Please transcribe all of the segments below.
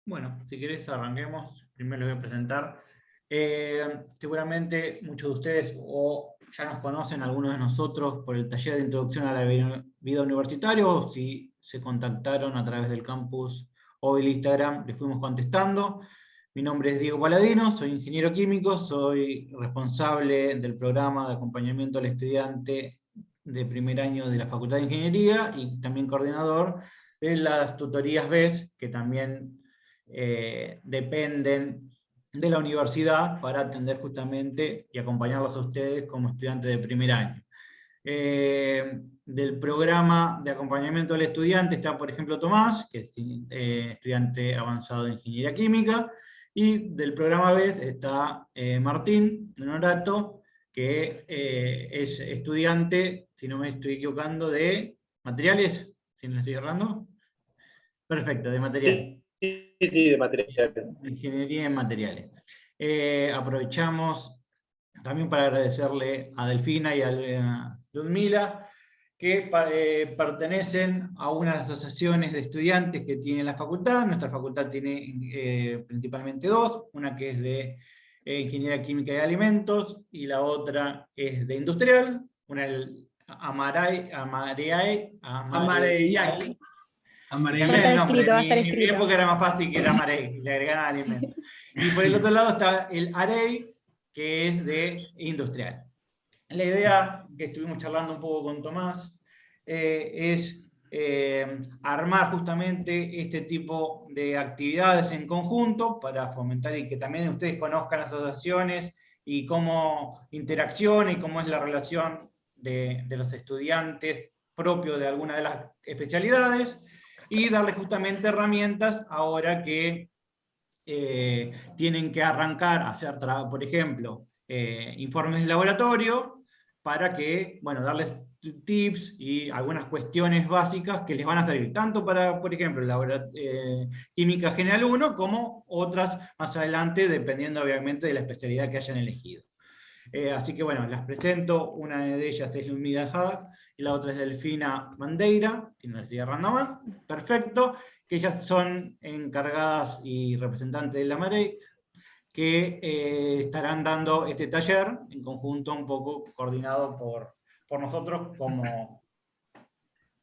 Bueno, si querés arranquemos. Primero les voy a presentar. Seguramente muchos de ustedes o ya nos conocen, algunos de nosotros, por el taller de introducción a la vida universitaria, o si se contactaron a través del campus o el Instagram, les fuimos contestando. Mi nombre es Diego Paladino, soy ingeniero químico, soy responsable del programa de acompañamiento al estudiante de primer año de la Facultad de Ingeniería y también coordinador de las tutorías BES, que también dependen de la universidad para atender justamente y acompañarlos a ustedes como estudiantes de primer año. Del programa de acompañamiento al estudiante está, por ejemplo, Tomás, que es estudiante avanzado de Ingeniería Química, y del programa BES está Martín Honorato, que es estudiante, si no me estoy equivocando, de materiales, si no me estoy errando. Perfecto, de materiales. Sí, de materiales. Ingeniería en materiales. Aprovechamos también para agradecerle a Delfina y a Ludmila, que pertenecen a unas asociaciones de estudiantes que tiene la facultad. Nuestra facultad tiene principalmente dos, una que es de Ingeniería Química y Alimentos y la otra es de Industrial, una el Amareai. Amareyaki. Cambié el nombre, Va a estar en mi escrito. época era más fácil que era Marey, le agregaban alimentos. Y por el otro lado está el Arey, que es de industrial. La idea que estuvimos charlando un poco con Tomás es armar justamente este tipo de actividades en conjunto para fomentar y que también ustedes conozcan las asociaciones y cómo interacciona y cómo es la relación de los estudiantes propio de alguna de las especialidades y darles justamente herramientas ahora que tienen que arrancar a hacer, por ejemplo, informes de laboratorio para que, bueno, darles tips y algunas cuestiones básicas que les van a servir, tanto para, por ejemplo, Química General 1, como otras más adelante, dependiendo obviamente de la especialidad que hayan elegido. Así que bueno, las presento, una de ellas es Lumida Haag, y la otra es Delfina Bandeira, que no estoy errando mal, perfecto, que ellas son encargadas y representantes de la MAREC, que estarán dando este taller en conjunto un poco coordinado por nosotros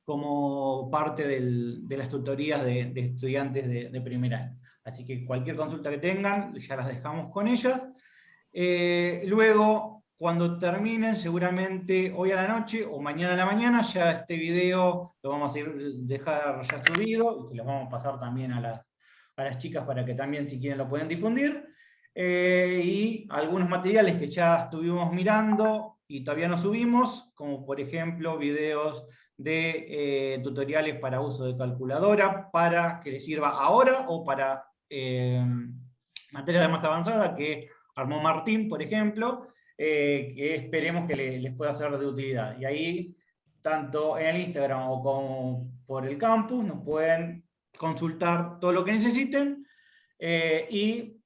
como parte de las tutorías de estudiantes de primer año. Así que cualquier consulta que tengan, ya las dejamos con ellas. Luego, cuando terminen, seguramente hoy a la noche o mañana a la mañana, ya este video lo vamos a dejar ya subido y se lo vamos a pasar también a las chicas para que también, si quieren, lo pueden difundir. Y algunos materiales que ya estuvimos mirando y todavía no subimos, como por ejemplo videos de tutoriales para uso de calculadora, para que les sirva ahora o para materias más avanzadas que armó Martín, por ejemplo, que esperemos que les pueda ser de utilidad. Y ahí, tanto en el Instagram o como por el campus, nos pueden consultar todo lo que necesiten y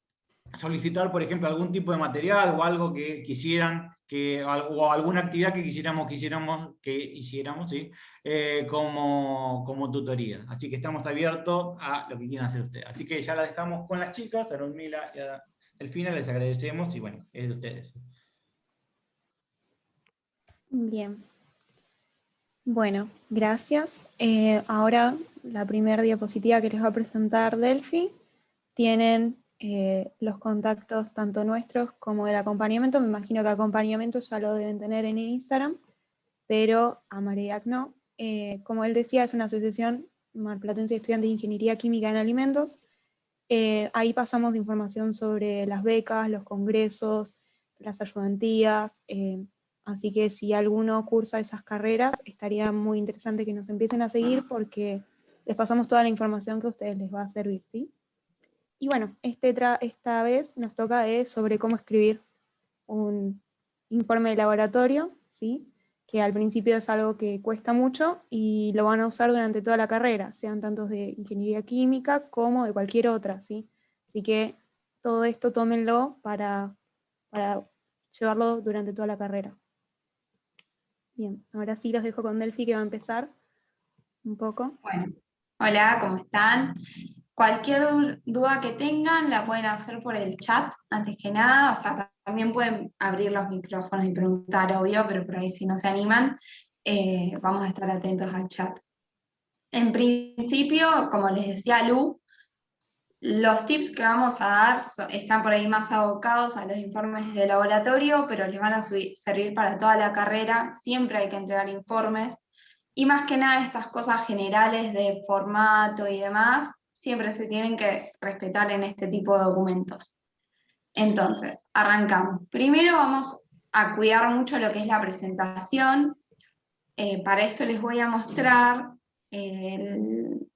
solicitar, por ejemplo, algún tipo de material o algo que quisieran, o alguna actividad que quisiéramos que hiciéramos, ¿sí? Como tutoría. Así que estamos abiertos a lo que quieran hacer ustedes. Así que ya la dejamos con las chicas, a Ludmila y a Delfina, les agradecemos y bueno, es de ustedes. Bien. Bueno, gracias. Ahora la primera diapositiva que les va a presentar Delphi tienen los contactos tanto nuestros como del acompañamiento. Me imagino que acompañamiento ya lo deben tener en Instagram, pero a Mareac no. Como él decía, es una asociación marplatense de estudiantes de Ingeniería Química en Alimentos. Ahí pasamos información sobre las becas, los congresos, las ayudantías, así que si alguno cursa esas carreras, estaría muy interesante que nos empiecen a seguir porque les pasamos toda la información que a ustedes les va a servir, ¿sí? Y bueno, esta vez nos toca sobre cómo escribir un informe de laboratorio, ¿sí? Que al principio es algo que cuesta mucho y lo van a usar durante toda la carrera, sean tantos de ingeniería química como de cualquier otra, ¿sí? Así que todo esto tómenlo para llevarlo durante toda la carrera. Bien, ahora sí los dejo con Delphi que va a empezar un poco. Bueno, hola, ¿cómo están? Cualquier duda que tengan la pueden hacer por el chat, antes que nada, o sea, también pueden abrir los micrófonos y preguntar, obvio, pero por ahí si no se animan, vamos a estar atentos al chat. En principio, como les decía Lu, los tips que vamos a dar están por ahí más abocados a los informes de laboratorio, pero les van a servir para toda la carrera, siempre hay que entregar informes, y más que nada estas cosas generales de formato y demás, siempre se tienen que respetar en este tipo de documentos. Entonces, arrancamos. Primero vamos a cuidar mucho lo que es la presentación. Para esto les voy a mostrar en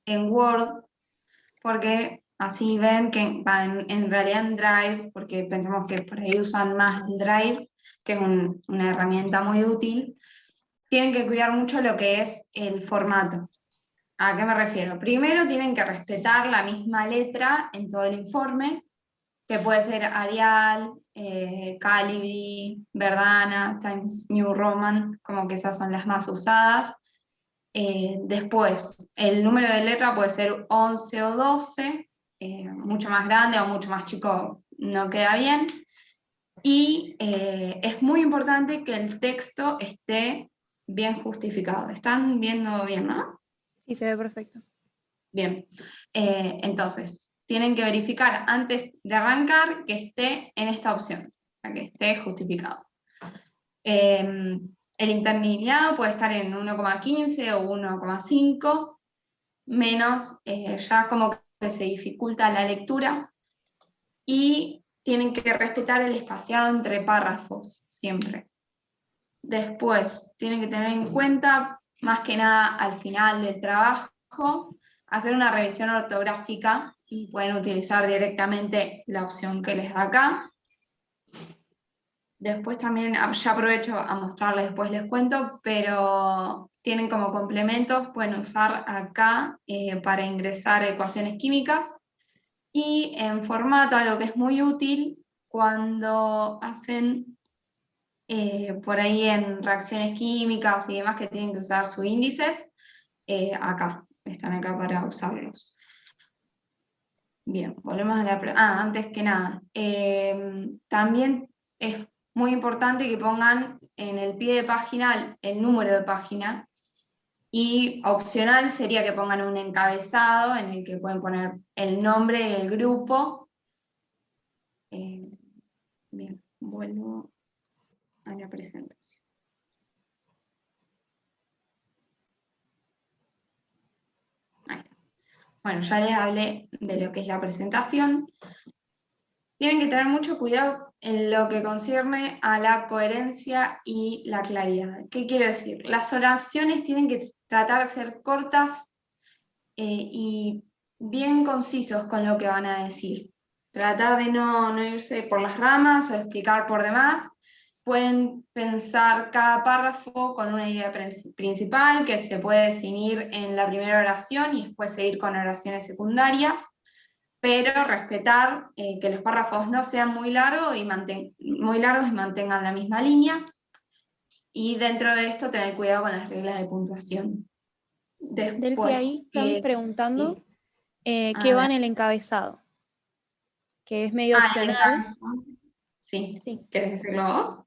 Word, porque así ven que en realidad en Drive, porque pensamos que por ahí usan más Drive, que es una herramienta muy útil, tienen que cuidar mucho lo que es el formato. ¿A qué me refiero? Primero tienen que respetar la misma letra en todo el informe, que puede ser Arial, Calibri, Verdana, Times New Roman, como que esas son las más usadas. Después, el número de letra puede ser 11 o 12, mucho más grande o mucho más chico no queda bien. Y es muy importante que el texto esté bien justificado. ¿Están viendo bien, no? Sí, se ve perfecto. Bien, entonces, tienen que verificar antes de arrancar que esté en esta opción, para que esté justificado. El interlineado puede estar en 1,15 o 1,5, menos ya como que se dificulta la lectura, y tienen que respetar el espaciado entre párrafos, siempre. Después, tienen que tener en cuenta, más que nada al final del trabajo, hacer una revisión ortográfica y pueden utilizar directamente la opción que les da acá. Después también, ya aprovecho a mostrarles, después les cuento, pero tienen como complementos, pueden usar acá para ingresar ecuaciones químicas, y en formato, algo que es muy útil cuando hacen por ahí en reacciones químicas y demás que tienen que usar sus índices, acá, están acá para usarlos. Bien, volvemos a la... antes que nada, también es muy importante que pongan en el pie de página el número de página, y opcional sería que pongan un encabezado en el que pueden poner el nombre del grupo. Bien, vuelvo a la presentación. Ahí está. Bueno, ya les hablé de lo que es la presentación. Tienen que tener mucho cuidado en lo que concierne a la coherencia y la claridad. ¿Qué quiero decir? Las oraciones tienen que tratar de ser cortas y bien concisos con lo que van a decir. Tratar de no irse por las ramas o explicar por demás. Pueden pensar cada párrafo con una idea principal que se puede definir en la primera oración y después seguir con oraciones secundarias, pero respetar que los párrafos no sean muy largos y mantengan la misma línea, y dentro de esto tener cuidado con las reglas de puntuación. Delphi, Después, ahí están preguntando sí. qué va en el encabezado, que es medio opcional. Sí. Sí. ¿Querés decirlo vos?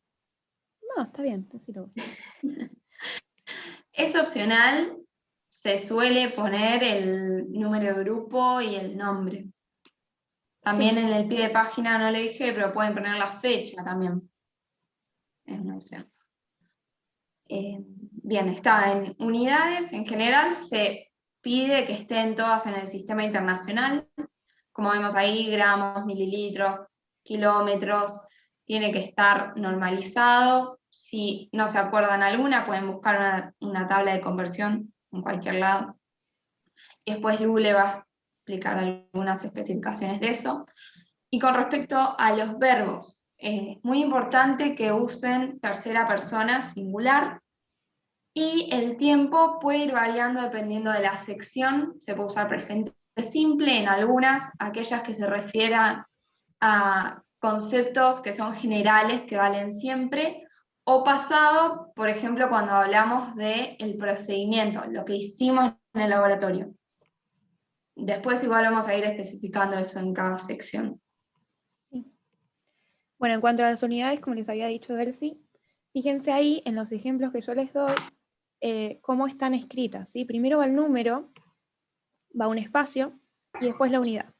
No, está bien, decilo vos. Es opcional, se suele poner el número de grupo y el nombre. También Sí. en el pie de página no le dije, pero pueden poner la fecha también. Es una opción. Bien, está en unidades. En general se pide que estén todas en el sistema internacional. Como vemos ahí, gramos, mililitros, kilómetros. Tiene que estar normalizado. Si no se acuerdan alguna, pueden buscar una tabla de conversión en cualquier lado. Y después Lu le va a explicar algunas especificaciones de eso. Y con respecto a los verbos, es muy importante que usen tercera persona singular, y el tiempo puede ir variando dependiendo de la sección. Se puede usar presente simple en algunas, aquellas que se refieran a conceptos que son generales, que valen siempre, o pasado, por ejemplo, cuando hablamos del procedimiento, lo que hicimos en el laboratorio. después igual vamos a ir especificando eso en cada sección. Sí. Bueno, en cuanto a las unidades, como les había dicho Delphi, fíjense ahí en los ejemplos que yo les doy, cómo están escritas, ¿sí? Primero va el número, va un espacio, y después la unidad.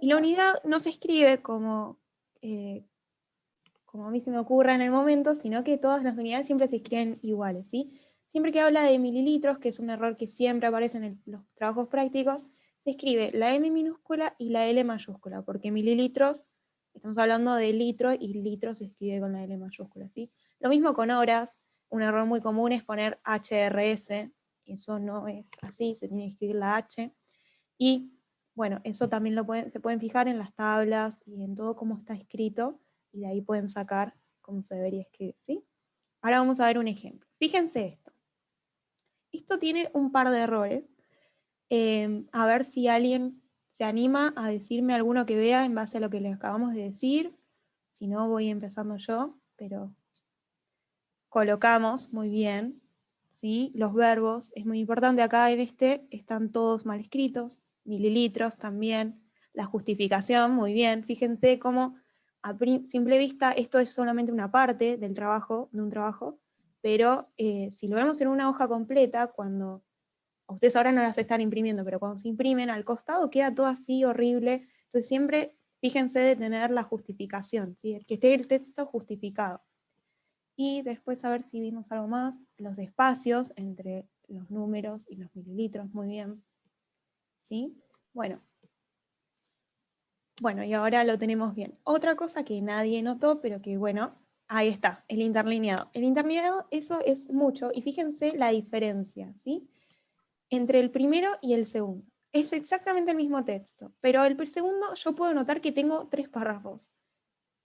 Y la unidad no se escribe como a mí se me ocurra en el momento, sino que todas las unidades siempre se escriben iguales, ¿sí? Siempre que habla de mililitros, que es un error que siempre aparece en los trabajos prácticos, se escribe la M minúscula y la L mayúscula, porque mililitros, estamos hablando de litro, y litro se escribe con la L mayúscula, ¿sí? Lo mismo con horas, un error muy común es poner HRS, eso no es así, se tiene que escribir la H, y bueno, eso también se pueden fijar en las tablas y en todo cómo está escrito, y de ahí pueden sacar cómo se debería escribir, ¿sí? Ahora vamos a ver un ejemplo. Fíjense esto. Esto tiene un par de errores. A ver si alguien se anima a decirme alguno que vea en base a lo que les acabamos de decir. Si no, voy empezando yo, pero colocamos muy bien, ¿sí? Los verbos, es muy importante acá en este, están todos mal escritos, mililitros también, la justificación, muy bien, fíjense cómo a simple vista esto es solamente una parte del trabajo, de un trabajo, pero si lo vemos en una hoja completa, cuando ustedes ahora no las están imprimiendo, pero cuando se imprimen al costado queda todo así horrible, entonces siempre fíjense de tener la justificación, ¿sí? Que esté el texto justificado. Y después a ver si vimos algo más, los espacios entre los números y los mililitros, muy bien. ¿Sí? Bueno, y ahora lo tenemos bien. Otra cosa que nadie notó, pero que bueno, ahí está, el interlineado. El interlineado, eso es mucho, y fíjense la diferencia, ¿sí? Entre el primero y el segundo. Es exactamente el mismo texto, pero el segundo yo puedo notar que tengo 3 párrafos.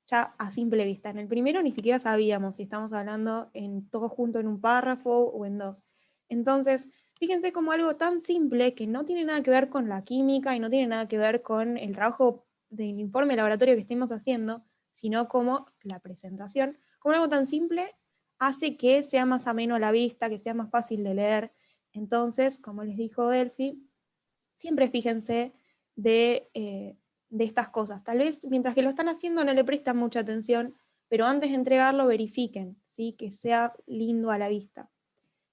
Ya a simple vista. En el primero ni siquiera sabíamos si estamos hablando en todo junto en un párrafo o en 2. Entonces, fíjense como algo tan simple que no tiene nada que ver con la química y no tiene nada que ver con el trabajo del informe de laboratorio que estemos haciendo, sino como la presentación, como algo tan simple hace que sea más ameno a la vista, que sea más fácil de leer. Entonces, como les dijo Delphi, siempre fíjense de estas cosas. Tal vez mientras que lo están haciendo no le prestan mucha atención, pero antes de entregarlo verifiquen, ¿sí? Que sea lindo a la vista.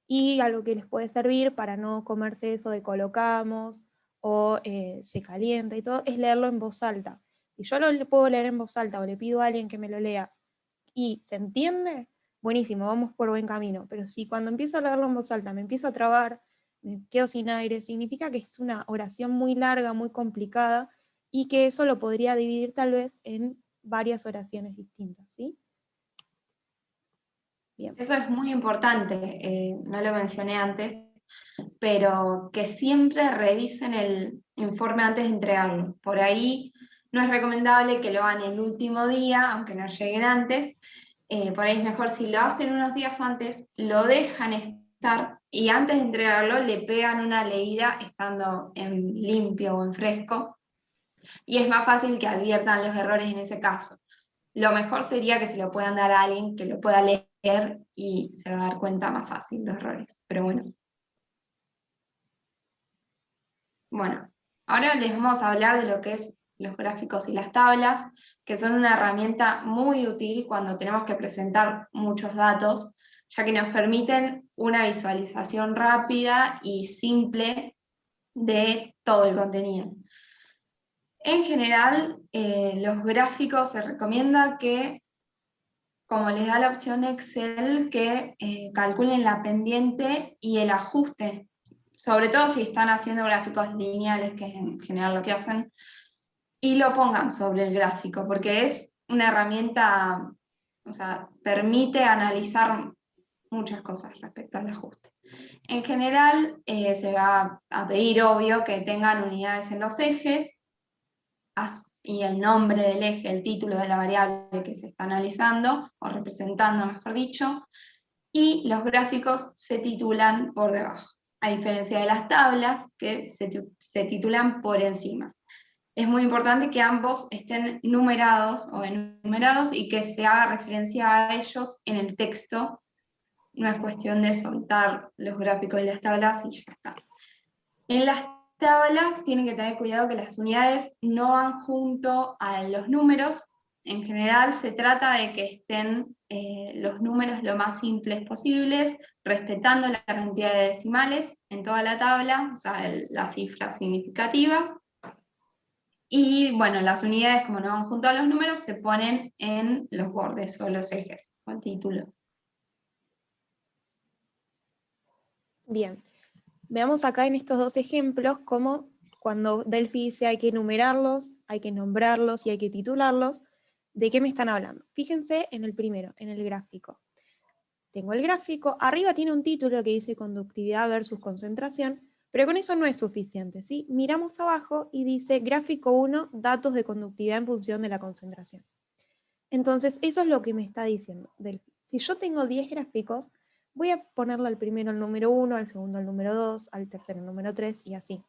Y algo que les puede servir para no comerse eso de colocamos o se calienta y todo, es leerlo en voz alta. Si yo lo puedo leer en voz alta o le pido a alguien que me lo lea y se entiende, buenísimo, vamos por buen camino. Pero si cuando empiezo a leerlo en voz alta me empiezo a trabar, me quedo sin aire, significa que es una oración muy larga, muy complicada, y que eso lo podría dividir tal vez en varias oraciones distintas, ¿sí? Bien. Eso es muy importante, no lo mencioné antes, pero que siempre revisen el informe antes de entregarlo. Por ahí no es recomendable que lo hagan el último día, aunque no lleguen antes. Por ahí es mejor si lo hacen unos días antes, lo dejan estar y antes de entregarlo le pegan una leída estando en limpio o en fresco. Y es más fácil que adviertan los errores en ese caso. Lo mejor sería que se lo puedan dar a alguien que lo pueda leer y se va a dar cuenta más fácil los errores. Pero bueno. Bueno, ahora les vamos a hablar de lo que es los gráficos y las tablas, que son una herramienta muy útil cuando tenemos que presentar muchos datos, ya que nos permiten una visualización rápida y simple de todo el contenido. En general, los gráficos se recomienda que, como les da la opción Excel, que calculen la pendiente y el ajuste, sobre todo si están haciendo gráficos lineales, que es en general lo que hacen, y lo pongan sobre el gráfico, porque es una herramienta, o sea, permite analizar muchas cosas respecto al ajuste. En general, se va a pedir, obvio, que tengan unidades en los ejes, y el nombre del eje, el título de la variable que se está analizando, o representando, mejor dicho, y los gráficos se titulan por debajo, a diferencia de las tablas que se titulan por encima. Es muy importante que ambos estén numerados o enumerados y que se haga referencia a ellos en el texto. No es cuestión de soltar los gráficos y las tablas y ya está. En las tablas tienen que tener cuidado que las unidades no van junto a los números. En general se trata de que estén los números lo más simples posibles, respetando la cantidad de decimales en toda la tabla, o sea, las cifras significativas. Y bueno, las unidades, como no van junto a los números, se ponen en los bordes o los ejes, o el título. Bien, veamos acá en estos dos ejemplos cómo cuando Delphi dice hay que enumerarlos, hay que nombrarlos y hay que titularlos, ¿de qué me están hablando? Fíjense en el primero, en el gráfico. Tengo el gráfico, arriba tiene un título que dice conductividad versus concentración, pero con eso no es suficiente, ¿sí? Miramos abajo y dice gráfico 1, datos de conductividad en función de la concentración. Entonces, eso es lo que me está diciendo Delphi. Si yo tengo 10 gráficos, voy a ponerle al primero el número 1, al segundo el número 2, al tercero el número 3 y así.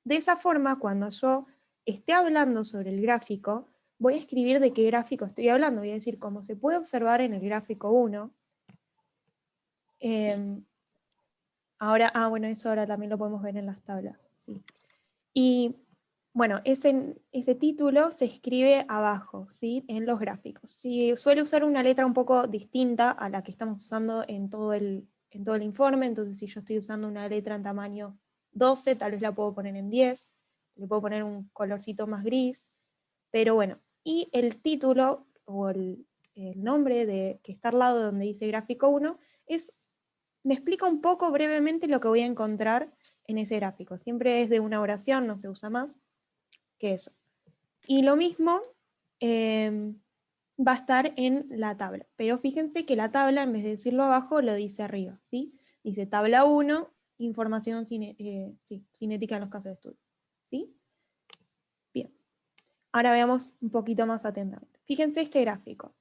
De esa forma, cuando yo esté hablando sobre el gráfico, voy a escribir de qué gráfico estoy hablando. Voy a decir, como se puede observar en el gráfico 1, ahora, bueno, eso ahora también lo podemos ver en las tablas. Sí. Y bueno, ese título se escribe abajo, ¿sí? En los gráficos. Si suele usar una letra un poco distinta a la que estamos usando en todo el informe, entonces si yo estoy usando una letra en tamaño 12, tal vez la puedo poner en 10, le puedo poner un colorcito más gris, pero bueno, y el título o el nombre que está al lado donde dice gráfico 1 me explica un poco brevemente lo que voy a encontrar en ese gráfico. Siempre es de una oración, no se usa más que eso. Y lo mismo va a estar en la tabla. Pero fíjense que la tabla, en vez de decirlo abajo, lo dice arriba, ¿sí? Dice tabla 1, información cinética en los casos de estudio. ¿Sí? Bien. Ahora veamos un poquito más atentamente. Fíjense este gráfico.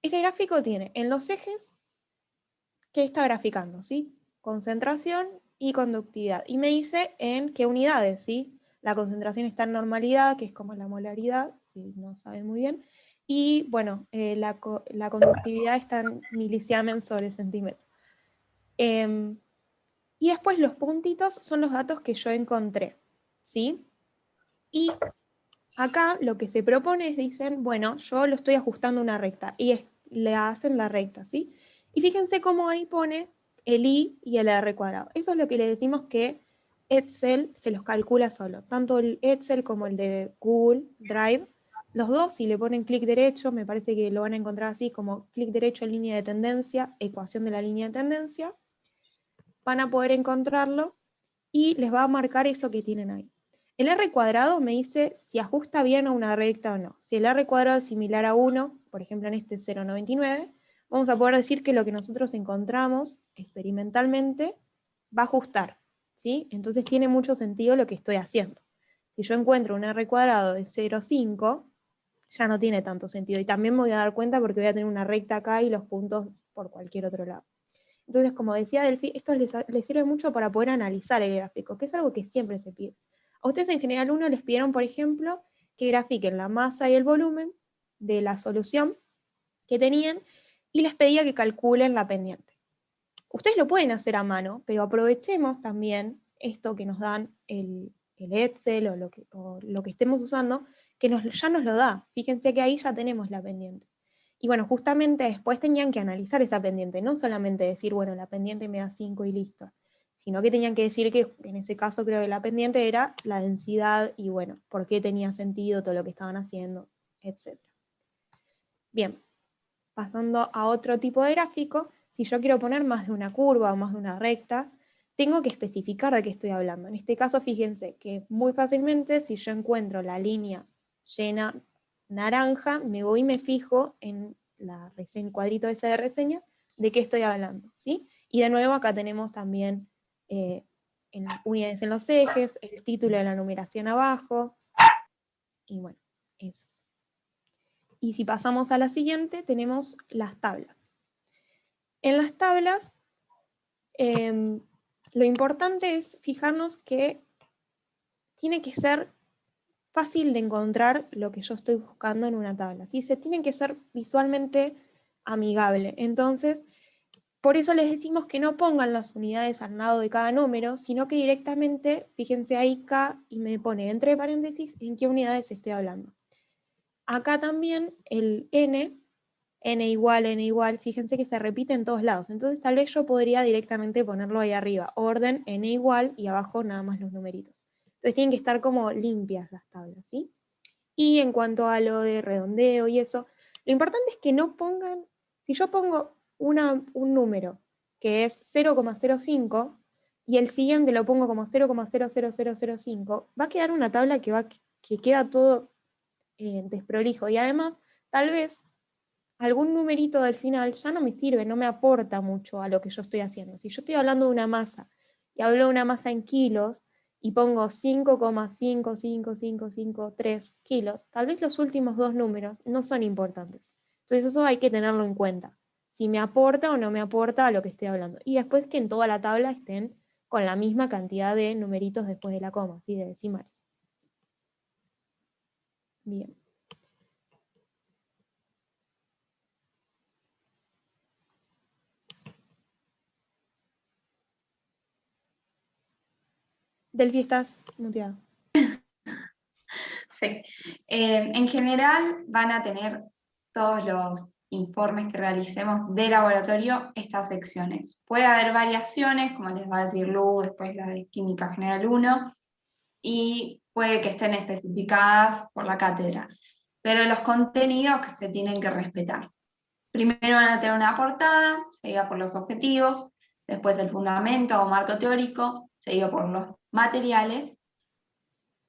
Este gráfico tiene en los ejes, ¿qué está graficando? ¿Sí? Concentración y conductividad. Y me dice en qué unidades, ¿sí? La concentración está en normalidad, que es como la molaridad, si no saben muy bien. Y bueno, la conductividad está en milisiemens sobre centímetro. Y después los puntitos son los datos que yo encontré, ¿sí? Y acá lo que se propone es, dicen, bueno, yo lo estoy ajustando a una recta, y le hacen la recta, ¿sí? Y fíjense cómo ahí pone el i y el r cuadrado. Eso es lo que le decimos que Excel se los calcula solo. Tanto el Excel como el de Google Drive, los dos, si le ponen clic derecho, me parece que lo van a encontrar así, como clic derecho en línea de tendencia, ecuación de la línea de tendencia, van a poder encontrarlo y les va a marcar eso que tienen ahí. El r cuadrado me dice si ajusta bien a una recta o no. Si el r cuadrado es similar a 1, por ejemplo en este 0,99, vamos a poder decir que lo que nosotros encontramos experimentalmente va a ajustar, ¿sí? Entonces tiene mucho sentido lo que estoy haciendo. Si yo encuentro un r cuadrado de 0,5, ya no tiene tanto sentido. Y también me voy a dar cuenta porque voy a tener una recta acá y los puntos por cualquier otro lado. Entonces, como decía Delphi, esto les sirve mucho para poder analizar el gráfico, que es algo que siempre se pide. A ustedes en general 1 les pidieron, por ejemplo, que grafiquen la masa y el volumen de la solución que tenían y les pedía que calculen la pendiente. Ustedes lo pueden hacer a mano, pero aprovechemos también esto que nos dan el Excel o lo que estemos usando, que ya nos lo da. Fíjense que ahí ya tenemos la pendiente. Y bueno, justamente después tenían que analizar esa pendiente, no solamente decir, bueno, la pendiente me da 5 y listo, sino que tenían que decir que en ese caso creo que la pendiente era la densidad y bueno, por qué tenía sentido todo lo que estaban haciendo, etc. Bien, pasando a otro tipo de gráfico, si yo quiero poner más de una curva o más de una recta, tengo que especificar de qué estoy hablando. En este caso, fíjense que muy fácilmente, si yo encuentro la línea llena naranja, me voy y me fijo en el cuadrito ese de reseña de qué estoy hablando, ¿sí? Y de nuevo acá tenemos también en unidades en los ejes, el título de la numeración abajo, y bueno, eso. Y si pasamos a la siguiente, tenemos las tablas. En las tablas, lo importante es fijarnos que tiene que ser fácil de encontrar lo que yo estoy buscando en una tabla. ¿Sí? Se tiene que ser visualmente amigable. Entonces, por eso les decimos que no pongan las unidades al lado de cada número, sino que directamente, fíjense ahí K y me pone entre paréntesis en qué unidades estoy hablando. Acá también el n igual, fíjense que se repite en todos lados. Entonces tal vez yo podría directamente ponerlo ahí arriba, orden, n igual, y abajo nada más los numeritos. Entonces tienen que estar como limpias las tablas, ¿sí? Y en cuanto a lo de redondeo y eso, lo importante es que no pongan, si yo pongo un número que es 0,05 y el siguiente lo pongo como 0,00005, va a quedar una tabla que queda todo desprolijo. Y además, tal vez algún numerito del final ya no me sirve, no me aporta mucho a lo que yo estoy haciendo. Si yo estoy hablando de una masa y hablo de una masa en kilos y pongo 5,55553 kilos, tal vez los últimos dos números no son importantes. Entonces eso hay que tenerlo en cuenta. Si me aporta o no me aporta a lo que estoy hablando. Y después que en toda la tabla estén con la misma cantidad de numeritos después de la coma, ¿sí? De decimales. Bien. Delphi, estás muteado. Sí. En general van a tener todos los informes que realicemos de laboratorio estas secciones. Puede haber variaciones, como les va a decir Lu, después la de Química General 1, y puede que estén especificadas por la cátedra, pero los contenidos que se tienen que respetar. Primero van a tener una portada, seguida por los objetivos, después el fundamento o marco teórico, seguido por los materiales,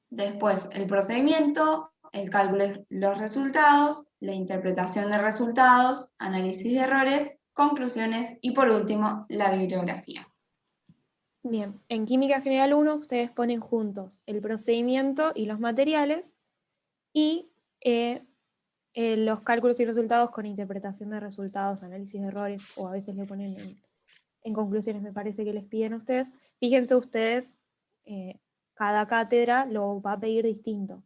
después el procedimiento, el cálculo de los resultados, la interpretación de resultados, análisis de errores, conclusiones y por último la bibliografía. Bien, en Química General 1 ustedes ponen juntos el procedimiento y los materiales y los cálculos y resultados con interpretación de resultados, análisis de errores, o a veces le ponen en conclusiones, me parece que les piden a ustedes. Fíjense ustedes, cada cátedra lo va a pedir distinto.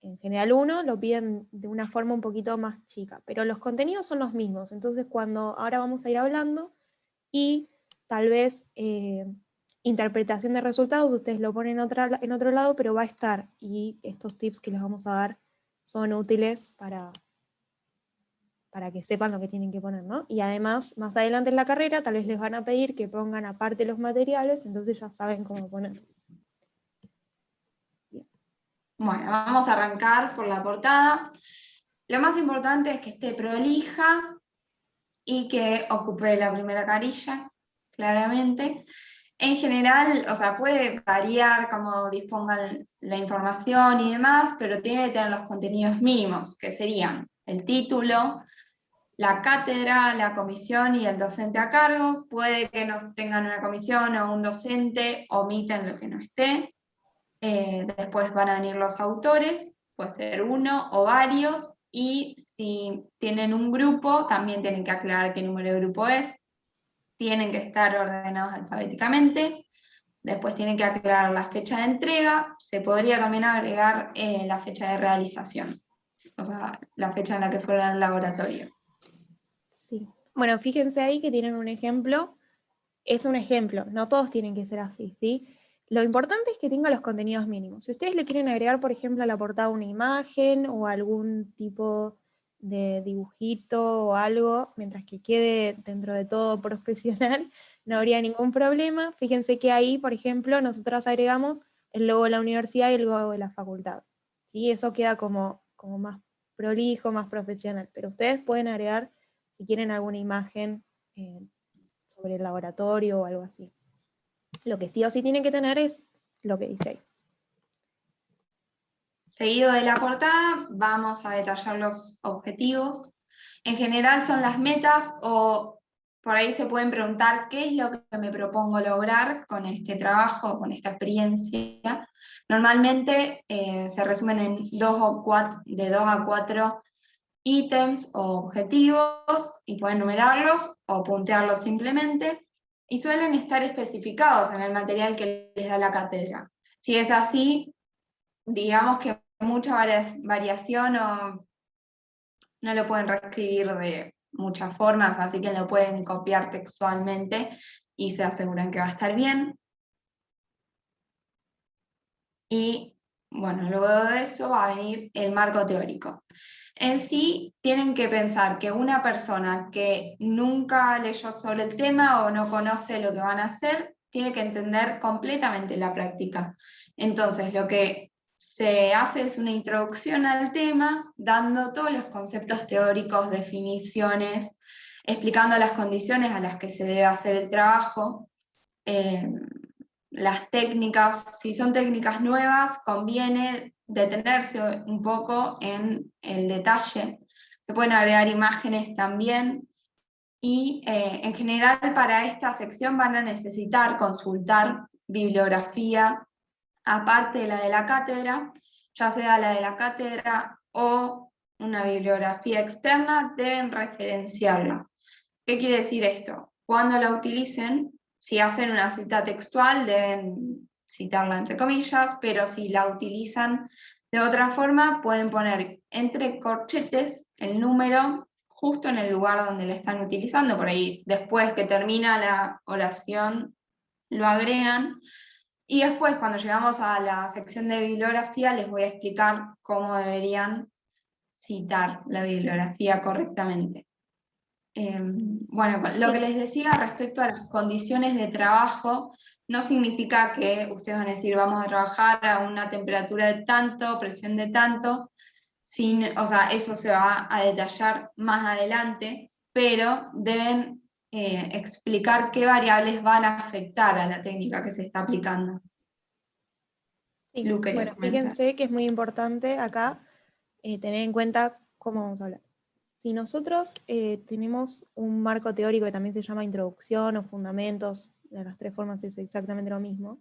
En General 1 lo piden de una forma un poquito más chica, pero los contenidos son los mismos. Entonces ahora vamos a ir hablando y tal vez interpretación de resultados, ustedes lo ponen en otro lado, pero va a estar, y estos tips que les vamos a dar son útiles para que sepan lo que tienen que poner, ¿no? Y además, más adelante en la carrera, tal vez les van a pedir que pongan aparte los materiales, entonces ya saben cómo poner. Bueno, vamos a arrancar por la portada. Lo más importante es que esté prolija y que ocupe la primera carilla, claramente. En general, o sea, puede variar cómo dispongan la información y demás, pero tiene que tener los contenidos mínimos, que serían el título, la cátedra, la comisión y el docente a cargo. Puede que no tengan una comisión o un docente, omiten lo que no esté. Después van a venir los autores, puede ser uno o varios, y si tienen un grupo, también tienen que aclarar qué número de grupo es, tienen que estar ordenados alfabéticamente, después tienen que aclarar la fecha de entrega, se podría también agregar la fecha de realización, o sea, la fecha en la que fueron al laboratorio. Sí. Bueno, fíjense ahí que tienen un ejemplo. Es un ejemplo, no todos tienen que ser así, ¿sí? Lo importante es que tenga los contenidos mínimos. Si ustedes le quieren agregar, por ejemplo, a la portada una imagen o algún tipo de dibujito o algo, mientras que quede dentro de todo profesional, no habría ningún problema. Fíjense que ahí, por ejemplo, nosotros agregamos el logo de la universidad y el logo de la facultad, ¿sí? Eso queda como más prolijo, más profesional, pero ustedes pueden agregar, si quieren, alguna imagen sobre el laboratorio o algo así. Lo que sí o sí tienen que tener es lo que dice ahí. Seguido de la portada, vamos a detallar los objetivos. En general son las metas, o por ahí se pueden preguntar qué es lo que me propongo lograr con este trabajo, con esta experiencia. Normalmente se resumen en de 2 a 4 ítems o objetivos, y pueden numerarlos o puntearlos simplemente, y suelen estar especificados en el material que les da la cátedra. Si es así, digamos que mucha variación o no lo pueden reescribir muchas formas, así que lo pueden copiar textualmente y se aseguran que va a estar bien. Y bueno, luego de eso va a venir el marco teórico. En sí, tienen que pensar que una persona que nunca leyó sobre el tema o no conoce lo que van a hacer, tiene que entender completamente la práctica. Entonces, lo que se hace es una introducción al tema, dando todos los conceptos teóricos, definiciones, explicando las condiciones a las que se debe hacer el trabajo, las técnicas. Si son técnicas nuevas, conviene detenerse un poco en el detalle. Se pueden agregar imágenes también. Y en general para esta sección van a necesitar consultar bibliografía aparte de la de la cátedra, ya sea la de la cátedra o una bibliografía externa, deben referenciarla. ¿Qué quiere decir esto? Cuando la utilicen, si hacen una cita textual, deben citarla entre comillas, pero si la utilizan de otra forma, pueden poner entre corchetes el número justo en el lugar donde la están utilizando. Por ahí, después que termina la oración, lo agregan. Y después, cuando llegamos a la sección de bibliografía, les voy a explicar cómo deberían citar la bibliografía correctamente. Bueno, lo que les decía respecto a las condiciones de trabajo, no significa que ustedes van a decir vamos a trabajar a una temperatura de tanto, presión de tanto, o sea, eso se va a detallar más adelante, pero deben explicar qué variables van a afectar a la técnica que se está aplicando. Sí, Lu quería bueno, comentar. fíjense que es muy importante acá tener en cuenta cómo vamos a hablar. Si nosotros tenemos un marco teórico que también se llama introducción o fundamentos, de las tres formas es exactamente lo mismo,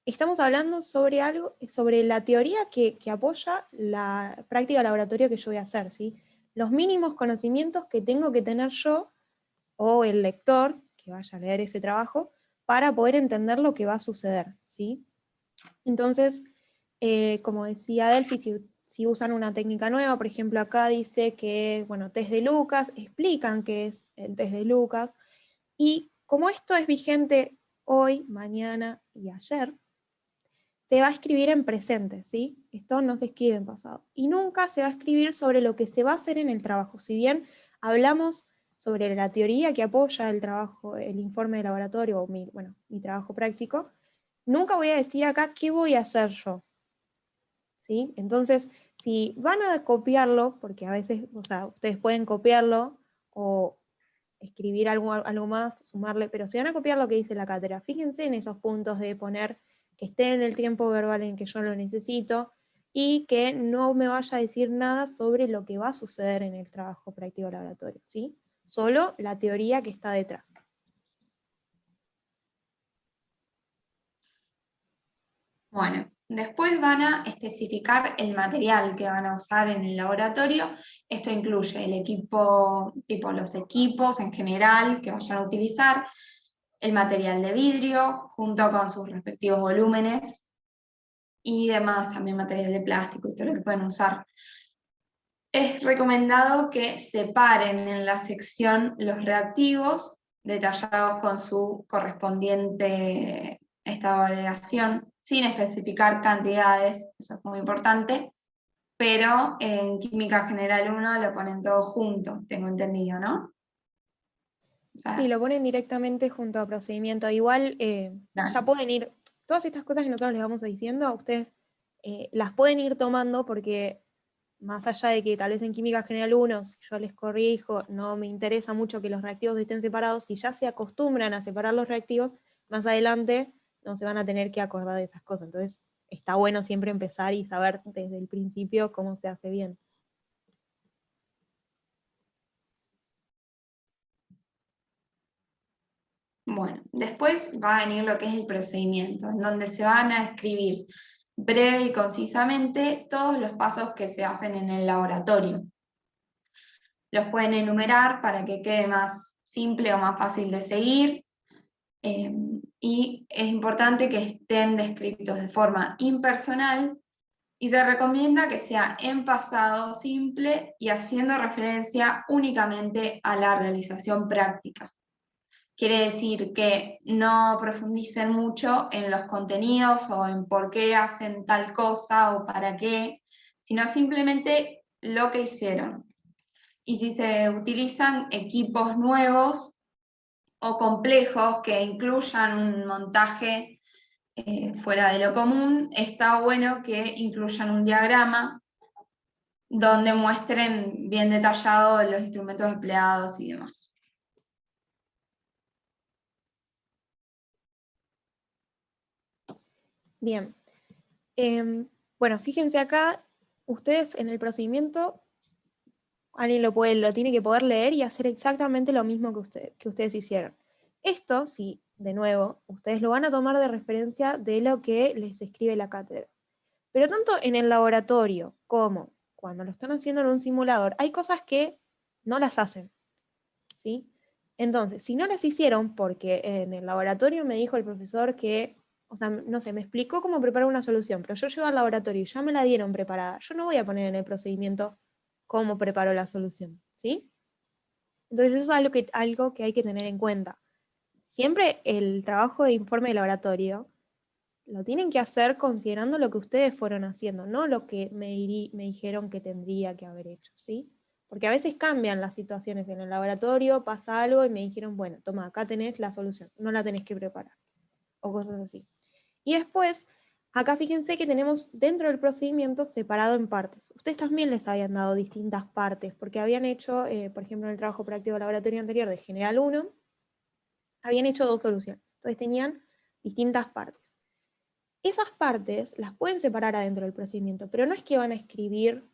estamos hablando sobre algo, sobre la teoría que apoya la práctica de laboratorio que yo voy a hacer, ¿sí? Los mínimos conocimientos que tengo que tener yo o el lector que vaya a leer ese trabajo para poder entender lo que va a suceder, ¿sí? Entonces, como decía Delphi, si usan una técnica nueva, por ejemplo acá dice que, bueno, test de Lucas, explican qué es el test de Lucas, y como esto es vigente hoy, mañana y ayer, se va a escribir en presente, ¿sí? Esto no se escribe en pasado. Y nunca se va a escribir sobre lo que se va a hacer en el trabajo. Si bien hablamos sobre la teoría que apoya el trabajo, el informe de laboratorio, o mi trabajo práctico, nunca voy a decir acá qué voy a hacer yo, ¿sí? Entonces, si van a copiarlo, porque a veces, o sea, ustedes pueden copiarlo o escribir algo más, sumarle, pero si van a copiar lo que dice la cátedra, fíjense en esos puntos de poner que esté en el tiempo verbal en que yo lo necesito y que no me vaya a decir nada sobre lo que va a suceder en el trabajo práctico laboratorio, ¿sí? Solo la teoría que está detrás. Bueno, después van a especificar el material que van a usar en el laboratorio. Esto incluye el equipo, tipo los equipos en general que vayan a utilizar, el material de vidrio junto con sus respectivos volúmenes y demás, también material de plástico y todo lo que pueden usar. Es recomendado que separen en la sección los reactivos detallados con su correspondiente estado de validación, sin especificar cantidades, eso es muy importante, pero en Química General 1 lo ponen todo junto, tengo entendido, ¿no? O sea, Sí, lo ponen directamente junto a procedimiento. Igual claro. ya pueden ir, todas estas cosas que nosotros les vamos diciendo, ustedes las pueden ir tomando porque más allá de que tal vez en Química General 1, si yo les corrijo, no me interesa mucho que los reactivos estén separados, si ya se acostumbran a separar los reactivos, más adelante no se van a tener que acordar de esas cosas. Entonces está bueno siempre empezar y saber desde el principio cómo se hace bien. Bueno, después va a venir lo que es el procedimiento, en donde se van a escribir breve y concisamente todos los pasos que se hacen en el laboratorio. Los pueden enumerar para que quede más simple o más fácil de seguir. Y es importante que estén descritos de forma impersonal y se recomienda que sea en pasado simple y haciendo referencia únicamente a la realización práctica. Quiere decir que no profundicen mucho en los contenidos o en por qué hacen tal cosa o para qué, sino simplemente lo que hicieron. Y si se utilizan equipos nuevos o complejos que incluyan un montaje fuera de lo común, está bueno que incluyan un diagrama donde muestren bien detallado los instrumentos empleados y demás. Bien. Bueno, fíjense acá, ustedes en el procedimiento, alguien lo tiene que poder leer y hacer exactamente lo mismo que ustedes hicieron. Esto, sí, de nuevo, ustedes lo van a tomar de referencia de lo que les escribe la cátedra. Pero tanto en el laboratorio como cuando lo están haciendo en un simulador, hay cosas que no las hacen, ¿sí? Entonces, si no las hicieron, porque en el laboratorio me dijo el profesor que, o sea, no sé, me explicó cómo preparar una solución, pero yo llego al laboratorio y ya me la dieron preparada, yo no voy a poner en el procedimiento cómo preparo la solución, ¿sí? Entonces eso es algo que hay que tener en cuenta. Siempre el trabajo de informe de laboratorio lo tienen que hacer considerando lo que ustedes fueron haciendo, no lo que me dijeron que tendría que haber hecho, ¿sí? Porque a veces cambian las situaciones en el laboratorio, pasa algo y me dijeron, bueno, toma, acá tenés la solución, no la tenés que preparar, o cosas así. Y después, acá fíjense que tenemos dentro del procedimiento separado en partes. Ustedes también les habían dado distintas partes, porque habían hecho, por ejemplo, en el trabajo práctico de laboratorio anterior de General 1, habían hecho 2 soluciones. Entonces tenían distintas partes. Esas partes las pueden separar adentro del procedimiento, pero no es que van a escribir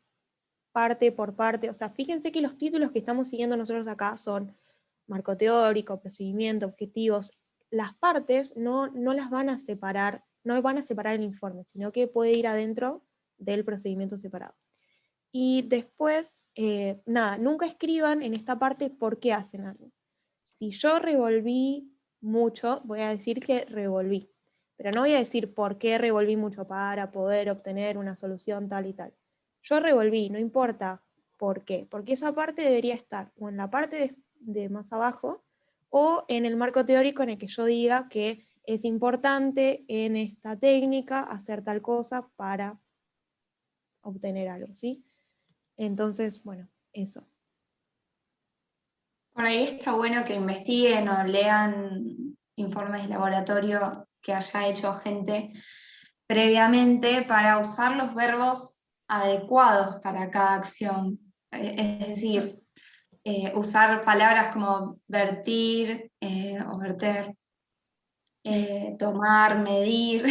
parte por parte. O sea, fíjense que los títulos que estamos siguiendo nosotros acá son marco teórico, procedimiento, objetivos. Las partes no las van a separar, no van a separar el informe, sino que puede ir adentro del procedimiento separado. Y después, nada, nunca escriban en esta parte por qué hacen algo. Si yo revolví mucho, voy a decir que revolví. Pero no voy a decir por qué revolví mucho para poder obtener una solución tal y tal. Yo revolví, no importa por qué, porque esa parte debería estar o en la parte de más abajo o en el marco teórico en el que yo diga que es importante en esta técnica hacer tal cosa para obtener algo, ¿sí? Entonces, bueno, eso. Por ahí está bueno que investiguen o lean informes de laboratorio que haya hecho gente previamente para usar los verbos adecuados para cada acción. Es decir, usar palabras como vertir o verter, tomar, medir,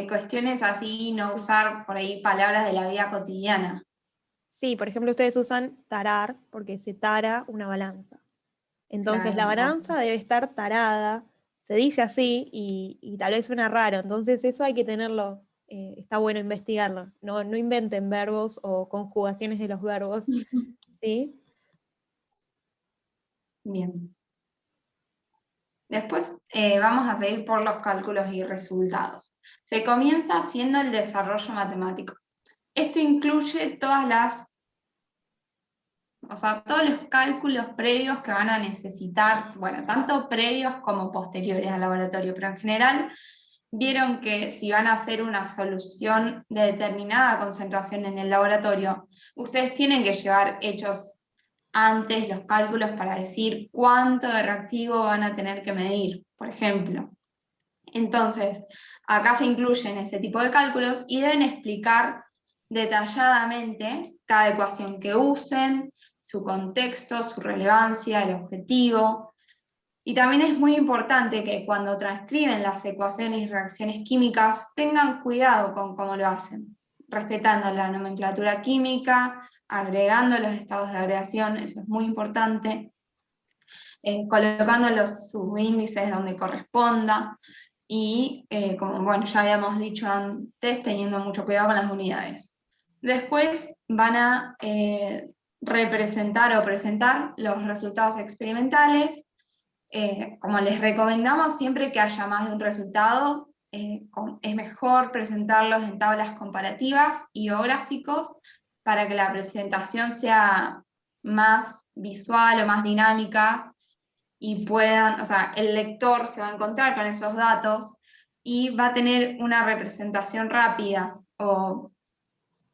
cuestiones así, no usar por ahí palabras de la vida cotidiana. Sí, por ejemplo, ustedes usan tarar porque se tara una balanza. Entonces Claro, la no. balanza debe estar tarada, se dice así y tal vez suena raro. Entonces eso hay que tenerlo, está bueno investigarlo. No inventen verbos o conjugaciones de los verbos, ¿sí? Bien. Después vamos a seguir por los cálculos y resultados. Se comienza haciendo el desarrollo matemático. Esto incluye todos los cálculos previos que van a necesitar, bueno, tanto previos como posteriores al laboratorio, pero en general vieron que si van a hacer una solución de determinada concentración en el laboratorio, ustedes tienen que llevar hechos antes los cálculos para decir cuánto de reactivo van a tener que medir, por ejemplo. Entonces, acá se incluyen ese tipo de cálculos y deben explicar detalladamente cada ecuación que usen, su contexto, su relevancia, el objetivo. Y también es muy importante que cuando transcriben las ecuaciones y reacciones químicas tengan cuidado con cómo lo hacen, respetando la nomenclatura química, agregando los estados de agregación, eso es muy importante, colocando los subíndices donde corresponda y, como bueno, ya habíamos dicho antes, teniendo mucho cuidado con las unidades. Después van a representar o presentar los resultados experimentales. Como les recomendamos, siempre que haya más de un resultado, es mejor presentarlos en tablas comparativas y o gráficos para que la presentación sea más visual o más dinámica y puedan, o sea, el lector se va a encontrar con esos datos y va a tener una representación rápida o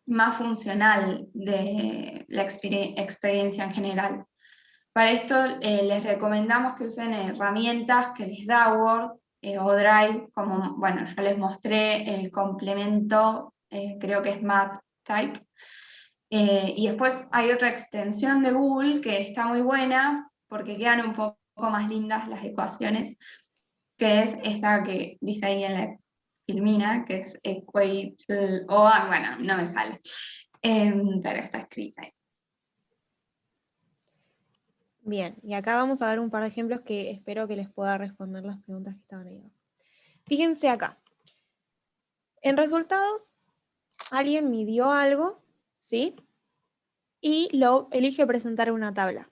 más funcional de la experiencia en general. Para esto les recomendamos que usen herramientas que les da Word o Drive, como, bueno, yo les mostré el complemento, creo que es MathType. Y después hay otra extensión de Google que está muy buena, porque quedan un poco más lindas las ecuaciones, que es esta que dice ahí en la filmina, que es Equate, bueno, no me sale, pero está escrita ahí. Bien, y acá vamos a ver un par de ejemplos que espero que les pueda responder las preguntas que estaban ahí. Fíjense acá. En resultados, alguien midió algo, ¿sí? Y lo elige presentar en una tabla.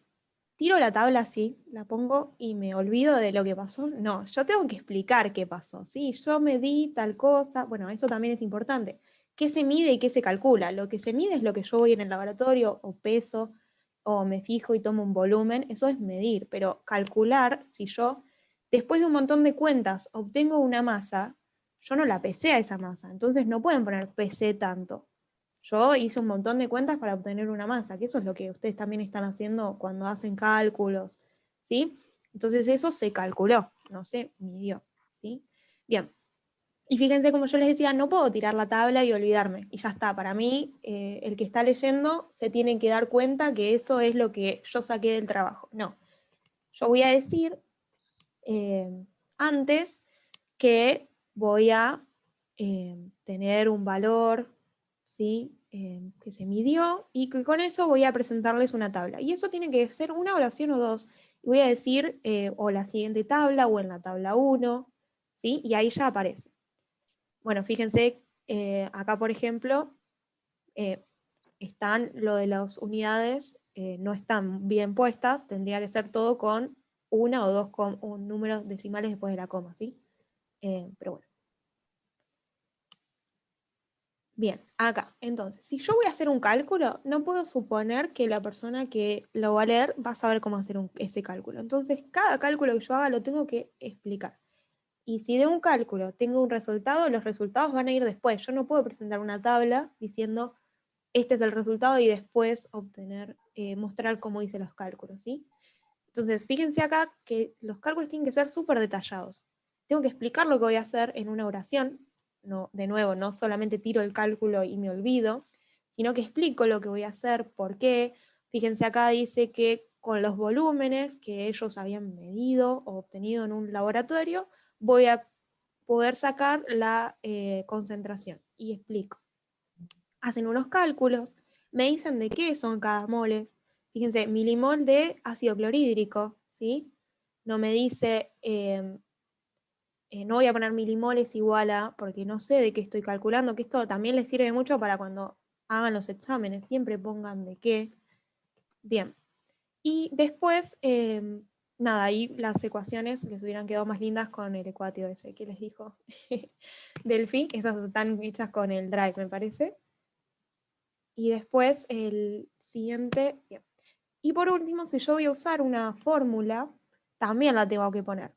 ¿Tiro la tabla así, la pongo y me olvido de lo que pasó? No, yo tengo que explicar qué pasó, ¿sí? Yo medí tal cosa, bueno, eso también es importante. ¿Qué se mide y qué se calcula? Lo que se mide es lo que yo voy en el laboratorio o peso o me fijo y tomo un volumen, eso es medir, pero calcular, si yo después de un montón de cuentas obtengo una masa, yo no la pesé a esa masa, entonces no pueden poner pesé tanto. Yo hice un montón de cuentas para obtener una masa, que eso es lo que ustedes también están haciendo cuando hacen cálculos, ¿sí? Entonces eso se calculó, no se midió, ¿sí? Bien, y fíjense como yo les decía, no puedo tirar la tabla y olvidarme, y ya está, para mí el que está leyendo se tiene que dar cuenta que eso es lo que yo saqué del trabajo. No, yo voy a decir antes que voy a tener un valor, ¿sí? Que se midió y que con eso voy a presentarles una tabla. Y eso tiene que ser una oración o dos. Voy a decir o la siguiente tabla o en la tabla 1, ¿sí? Y ahí ya aparece. Bueno, fíjense, acá por ejemplo, están lo de las unidades, no están bien puestas, tendría que ser todo con una o dos números decimales después de la coma, ¿sí? Pero bueno. Bien, acá. Entonces, si yo voy a hacer un cálculo, no puedo suponer que la persona que lo va a leer va a saber cómo hacer ese cálculo. Entonces, cada cálculo que yo haga lo tengo que explicar. Y si de un cálculo tengo un resultado, los resultados van a ir después. Yo no puedo presentar una tabla diciendo este es el resultado y después mostrar cómo hice los cálculos, ¿sí? Entonces, fíjense acá que los cálculos tienen que ser súper detallados. Tengo que explicar lo que voy a hacer en una oración. No, de nuevo, no solamente tiro el cálculo y me olvido, sino que explico lo que voy a hacer, por qué. Fíjense acá dice que con los volúmenes que ellos habían medido o obtenido en un laboratorio, voy a poder sacar la concentración. Y explico. Hacen unos cálculos, me dicen de qué son cada moles. Fíjense, milimol de ácido clorhídrico, ¿sí? No me dice, no voy a poner milimoles igual a, porque no sé de qué estoy calculando, que esto también les sirve mucho para cuando hagan los exámenes, siempre pongan de qué. Bien. Y después, nada, ahí las ecuaciones les hubieran quedado más lindas con el ecuatio ese que les dijo Delphi, esas están hechas con el Drive, me parece. Y después el siguiente, bien. Y por último, si yo voy a usar una fórmula, también la tengo que poner.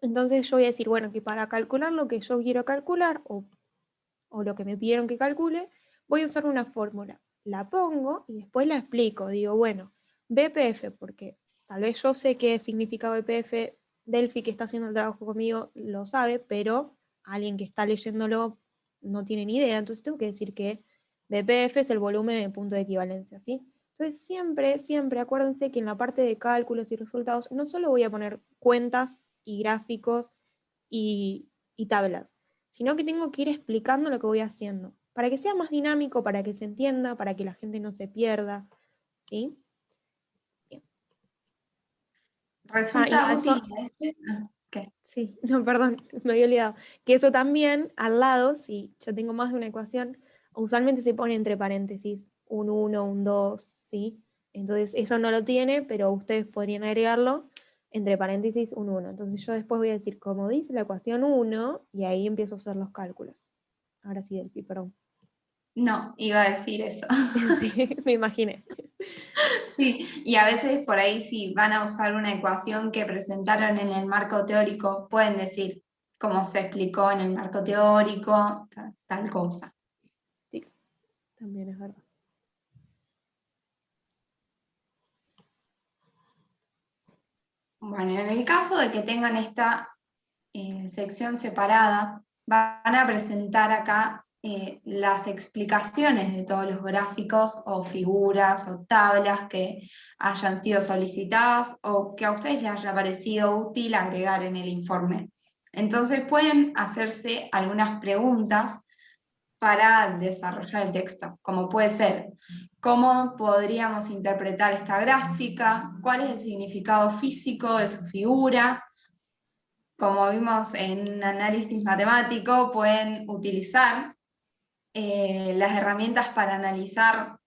Entonces yo voy a decir, bueno, que para calcular lo que yo quiero calcular o lo que me pidieron que calcule, voy a usar una fórmula. La pongo y después la explico. Digo, bueno, BPF, porque tal vez yo sé qué significa BPF, Delphi que está haciendo el trabajo conmigo lo sabe, pero alguien que está leyéndolo no tiene ni idea. Entonces tengo que decir que BPF es el volumen de punto de equivalencia, ¿sí? Entonces siempre, siempre acuérdense que en la parte de cálculos y resultados no solo voy a poner cuentas y gráficos y tablas, sino que tengo que ir explicando lo que voy haciendo, para que sea más dinámico, para que se entienda, para que la gente no se pierda, ¿sí? Bien. Resulta útil. ¿Qué? Sí, no, perdón, me había olvidado. Que eso también, al lado, si yo tengo más de una ecuación, usualmente se pone entre paréntesis un 1, un 2, ¿sí? Entonces eso no lo tiene, pero ustedes podrían agregarlo entre paréntesis un 1. Entonces yo después voy a decir, como dice la ecuación 1, y ahí empiezo a hacer los cálculos. Ahora sí, Delphi, perdón. No, iba a decir eso. Sí, me imaginé. Sí, y a veces por ahí si van a usar una ecuación que presentaron en el marco teórico, pueden decir cómo se explicó en el marco teórico, tal cosa. Sí, también es verdad. Bueno, en el caso de que tengan esta sección separada, van a presentar acá las explicaciones de todos los gráficos o figuras o tablas que hayan sido solicitadas o que a ustedes les haya parecido útil agregar en el informe. Entonces pueden hacerse algunas preguntas para desarrollar el texto, como puede ser, ¿cómo podríamos interpretar esta gráfica? ¿Cuál es el significado físico de su figura? Como vimos en análisis matemático, pueden utilizar las herramientas para analizar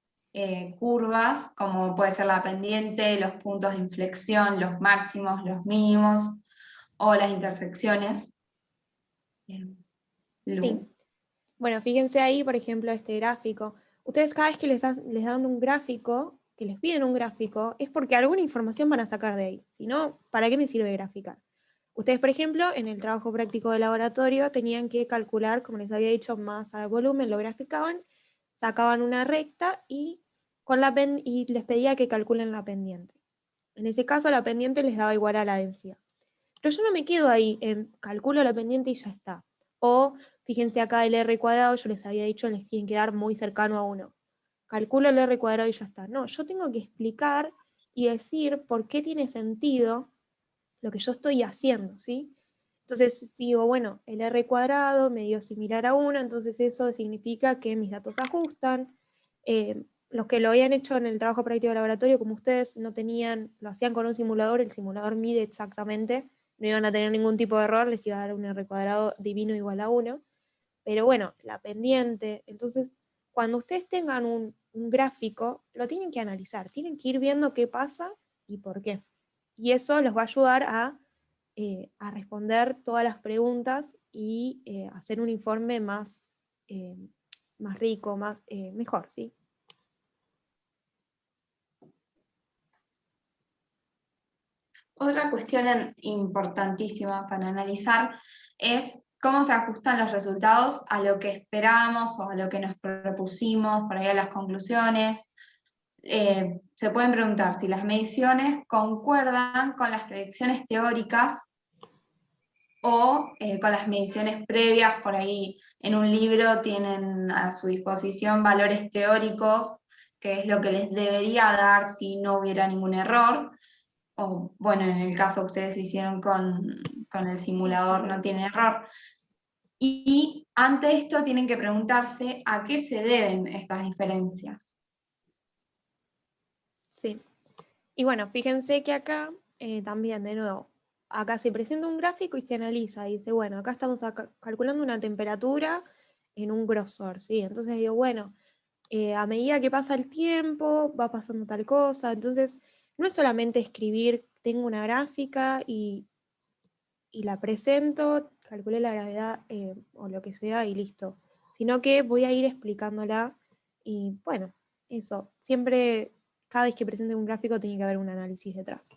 curvas, como puede ser la pendiente, los puntos de inflexión, los máximos, los mínimos, o las intersecciones. Sí. Bueno, fíjense ahí, por ejemplo, este gráfico. Ustedes cada vez que les dan un gráfico, que les piden un gráfico, es porque alguna información van a sacar de ahí. Si no, ¿para qué me sirve graficar? Ustedes, por ejemplo, en el trabajo práctico de laboratorio tenían que calcular, como les había dicho, masa de volumen, lo graficaban, sacaban una recta y, y les pedía que calculen la pendiente. En ese caso, la pendiente les daba igual a la densidad. Pero yo no me quedo ahí en calculo la pendiente y ya está. O fíjense acá el r cuadrado, yo les había dicho, les tienen que dar muy cercano a 1. Calculo el r cuadrado y ya está. No, yo tengo que explicar y decir por qué tiene sentido lo que yo estoy haciendo, ¿sí? Entonces, si digo, bueno, el r cuadrado me dio similar a 1, entonces eso significa que mis datos se ajustan. Los que lo habían hecho en el trabajo práctico de laboratorio, como ustedes no tenían, lo hacían con un simulador, el simulador mide exactamente, no iban a tener ningún tipo de error, les iba a dar un r cuadrado divino igual a 1. Pero bueno, la pendiente, entonces, cuando ustedes tengan un gráfico, lo tienen que analizar, tienen que ir viendo qué pasa y por qué. Y eso los va a ayudar a responder todas las preguntas y hacer un informe eh, más rico, mejor, ¿sí? Otra cuestión importantísima para analizar es cómo se ajustan los resultados a lo que esperábamos o a lo que nos propusimos, por ahí a las conclusiones. Se pueden preguntar si las mediciones concuerdan con las predicciones teóricas o con las mediciones previas. Por ahí en un libro tienen a su disposición valores teóricos, que es lo que les debería dar si no hubiera ningún error. O bueno, en el caso que ustedes hicieron con el simulador no tiene error. Y ante esto tienen que preguntarse a qué se deben estas diferencias. Sí. Y bueno, fíjense que acá también, de nuevo, acá se presenta un gráfico y se analiza. Y dice, bueno, acá estamos calculando una temperatura en un grosor, ¿sí? Entonces digo, bueno, a medida que pasa el tiempo, va pasando tal cosa. Entonces, no es solamente escribir, tengo una gráfica y la presento, calculé la gravedad o lo que sea y listo. Sino que voy a ir explicándola y bueno, eso. Siempre, cada vez que presente un gráfico, tiene que haber un análisis detrás.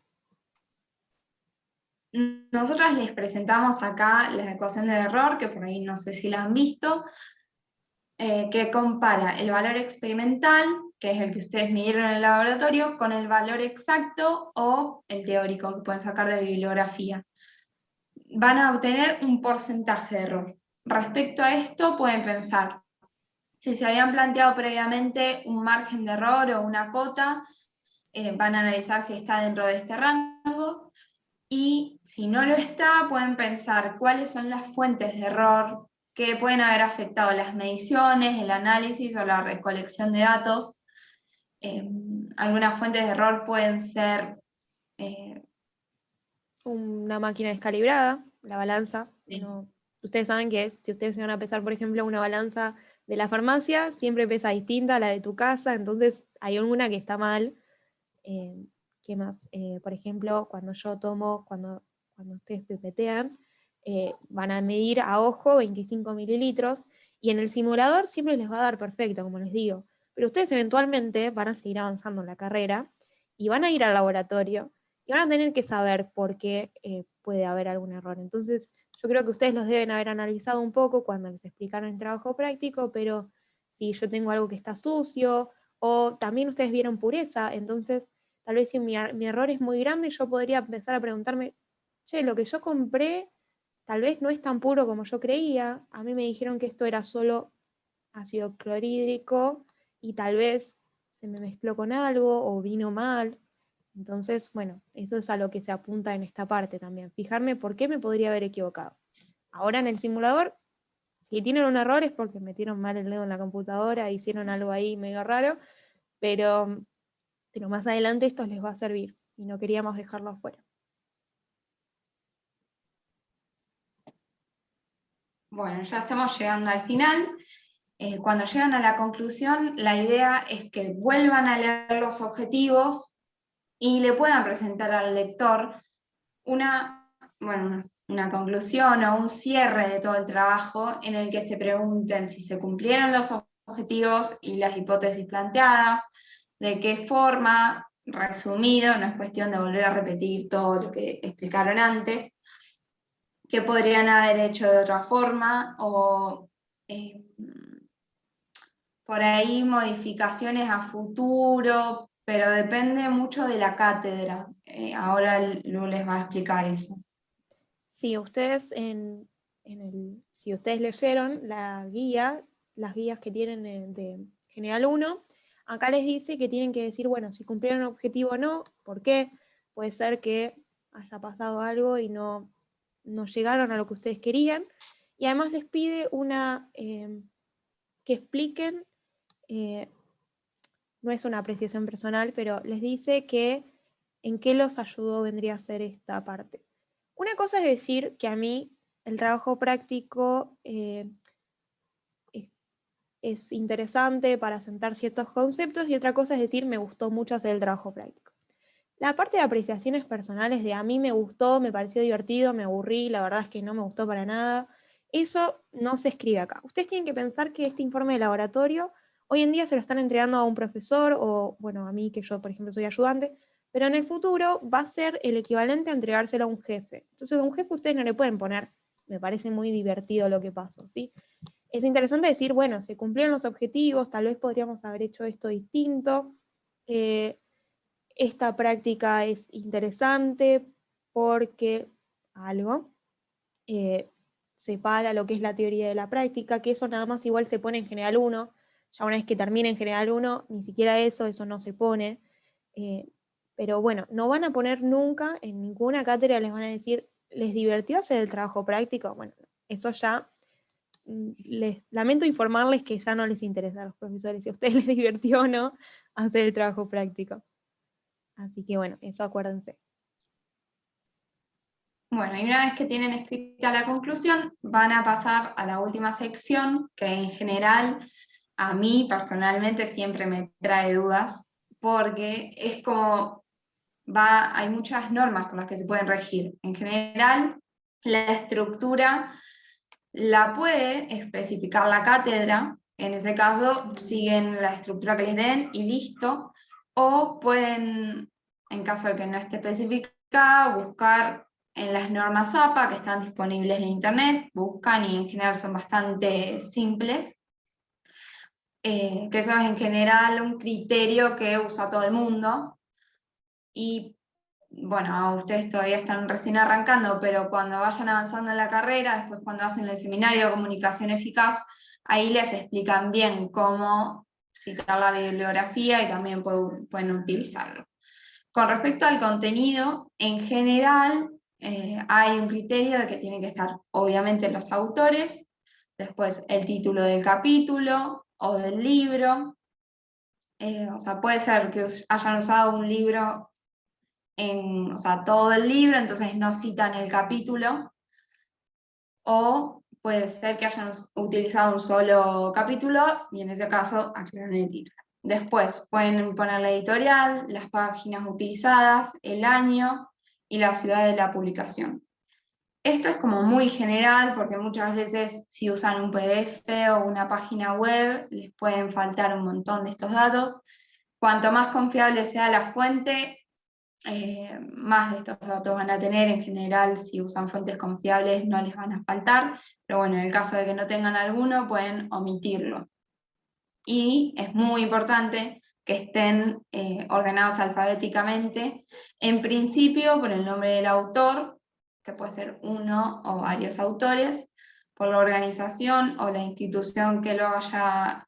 Nosotros les presentamos acá la ecuación del error, que por ahí no sé si la han visto, que compara el valor experimental, que es el que ustedes midieron en el laboratorio, con el valor exacto o el teórico que pueden sacar de bibliografía. Van a obtener un porcentaje de error. Respecto a esto, pueden pensar si se habían planteado previamente un margen de error o una cota, van a analizar si está dentro de este rango, y si no lo está, pueden pensar cuáles son las fuentes de error que pueden haber afectado las mediciones, el análisis o la recolección de datos. Algunas fuentes de error pueden ser Una máquina descalibrada, la balanza. No, ustedes saben que si ustedes se van a pesar, por ejemplo, una balanza de la farmacia, siempre pesa distinta a la de tu casa, entonces hay alguna que está mal. ¿Qué más? Por ejemplo, cuando ustedes pipetean, van a medir a ojo 25 mililitros, y en el simulador siempre les va a dar perfecto, como les digo. Pero ustedes eventualmente van a seguir avanzando en la carrera, y van a ir al laboratorio, y van a tener que saber por qué puede haber algún error. Entonces, yo creo que ustedes los deben haber analizado un poco cuando les explicaron el trabajo práctico, pero si yo tengo algo que está sucio, o también ustedes vieron pureza, entonces tal vez si mi error es muy grande, yo podría empezar a preguntarme, che, lo que yo compré tal vez no es tan puro como yo creía, a mí me dijeron que esto era solo ácido clorhídrico, y tal vez se me mezcló con algo o vino mal. Entonces, bueno, eso es a lo que se apunta en esta parte también. Fijarme por qué me podría haber equivocado. Ahora en el simulador, si tienen un error es porque metieron mal el dedo en la computadora, hicieron algo ahí medio raro, pero más adelante esto les va a servir y no queríamos dejarlo afuera. Bueno, ya estamos llegando al final. Cuando llegan a la conclusión, la idea es que vuelvan a leer los objetivos y le puedan presentar al lector una conclusión o un cierre de todo el trabajo en el que se pregunten si se cumplieron los objetivos y las hipótesis planteadas, de qué forma, resumido, no es cuestión de volver a repetir todo lo que explicaron antes, qué podrían haber hecho de otra forma, o por ahí modificaciones a futuro, pero depende mucho de la cátedra. Ahora Lu les va a explicar eso. Sí, ustedes si ustedes leyeron las guías que tienen de General 1, acá les dice que tienen que decir, bueno, si cumplieron el objetivo o no, ¿por qué? Puede ser que haya pasado algo y no llegaron a lo que ustedes querían. Y además les pide que expliquen, no es una apreciación personal, pero les dice que en qué los ayudó vendría a ser esta parte. Una cosa es decir que a mí el trabajo práctico es interesante para sentar ciertos conceptos, y otra cosa es decir me gustó mucho hacer el trabajo práctico. La parte de apreciaciones personales de a mí me gustó, me pareció divertido, me aburrí, la verdad es que no me gustó para nada, eso no se escribe acá. Ustedes tienen que pensar que este informe de laboratorio hoy en día se lo están entregando a un profesor, o bueno, a mí, que yo por ejemplo soy ayudante, pero en el futuro va a ser el equivalente a entregárselo a un jefe. Entonces a un jefe ustedes no le pueden poner, me parece muy divertido lo que pasó, ¿sí? Es interesante decir, bueno, se cumplieron los objetivos, tal vez podríamos haber hecho esto distinto, esta práctica es interesante porque algo separa lo que es la teoría de la práctica, que eso nada más igual se pone en General 1, ya una vez que termine en General 1, ni siquiera eso no se pone, pero bueno, no van a poner nunca, en ninguna cátedra les van a decir, ¿les divirtió hacer el trabajo práctico? Bueno, eso ya, les lamento informarles que ya no les interesa a los profesores si a ustedes les divirtió o no hacer el trabajo práctico. Así que bueno, eso acuérdense. Bueno, y una vez que tienen escrita la conclusión, van a pasar a la última sección, que en general a mí personalmente siempre me trae dudas, porque es como hay muchas normas con las que se pueden regir. En general, la estructura la puede especificar la cátedra, en ese caso siguen la estructura que les den y listo, o pueden, en caso de que no esté especificada, buscar en las normas APA que están disponibles en internet, buscan y en general son bastante simples, que eso es en general un criterio que usa todo el mundo. Y bueno, ustedes todavía están recién arrancando, pero cuando vayan avanzando en la carrera, después cuando hacen el seminario de comunicación eficaz, ahí les explican bien cómo citar la bibliografía y también pueden utilizarlo. Con respecto al contenido, en general hay un criterio de que tienen que estar obviamente los autores, después el título del capítulo o del libro, o sea, puede ser que hayan usado un libro o sea, todo el libro, entonces no citan el capítulo, o puede ser que hayan utilizado un solo capítulo y en ese caso aclaran el título. Después pueden poner la editorial, las páginas utilizadas, el año y la ciudad de la publicación. Esto es como muy general porque muchas veces si usan un PDF o una página web les pueden faltar un montón de estos datos. Cuanto más confiable sea la fuente, más de estos datos van a tener. En general, si usan fuentes confiables no les van a faltar, pero bueno, en el caso de que no tengan alguno, pueden omitirlo. Y es muy importante que estén ordenados alfabéticamente, en principio por el nombre del autor, que puede ser uno o varios autores, por la organización o la institución que lo haya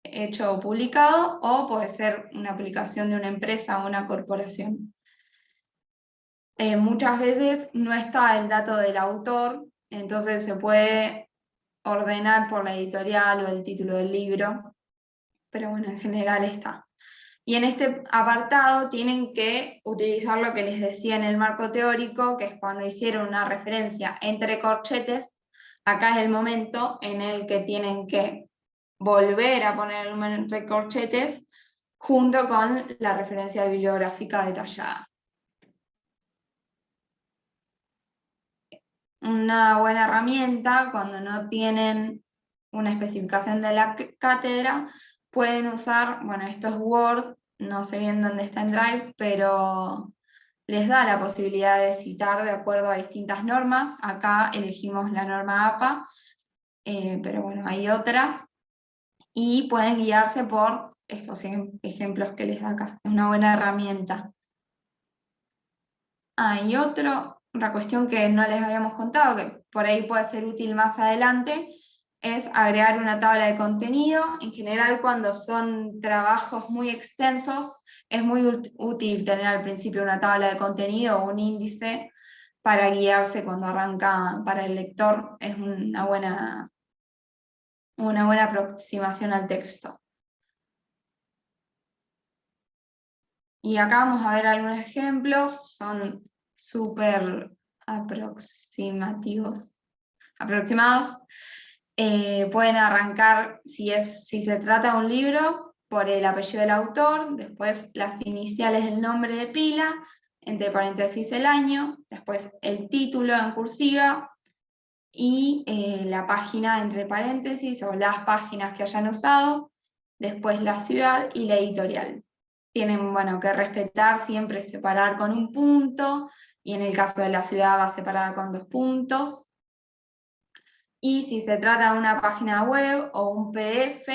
hecho o publicado, o puede ser una aplicación de una empresa o una corporación. Muchas veces no está el dato del autor, entonces se puede ordenar por la editorial o el título del libro, pero bueno, en general está. Y en este apartado tienen que utilizar lo que les decía en el marco teórico, que es cuando hicieron una referencia entre corchetes. Acá es el momento en el que tienen que volver a poner el número entre corchetes junto con la referencia bibliográfica detallada. Una buena herramienta cuando no tienen una especificación de la cátedra, pueden usar, bueno, esto es Word, no sé bien dónde está en Drive, pero les da la posibilidad de citar de acuerdo a distintas normas. Acá elegimos la norma APA, pero bueno, hay otras, y pueden guiarse por estos ejemplos que les da acá. Es una buena herramienta. Y otra cuestión que no les habíamos contado, que por ahí puede ser útil más adelante, es agregar una tabla de contenido. En general, cuando son trabajos muy extensos, es muy útil tener al principio una tabla de contenido o un índice para guiarse cuando arranca para el lector. Es una buena aproximación al texto. Y acá vamos a ver algunos ejemplos, son súper aproximados. Pueden arrancar, si se trata de un libro, por el apellido del autor, después las iniciales del nombre de pila, entre paréntesis el año, después el título en cursiva, y la página entre paréntesis, o las páginas que hayan usado, después la ciudad y la editorial. Tienen, bueno, que respetar siempre separar con un punto, y en el caso de la ciudad va separada con 2 puntos. Y si se trata de una página web o un PDF,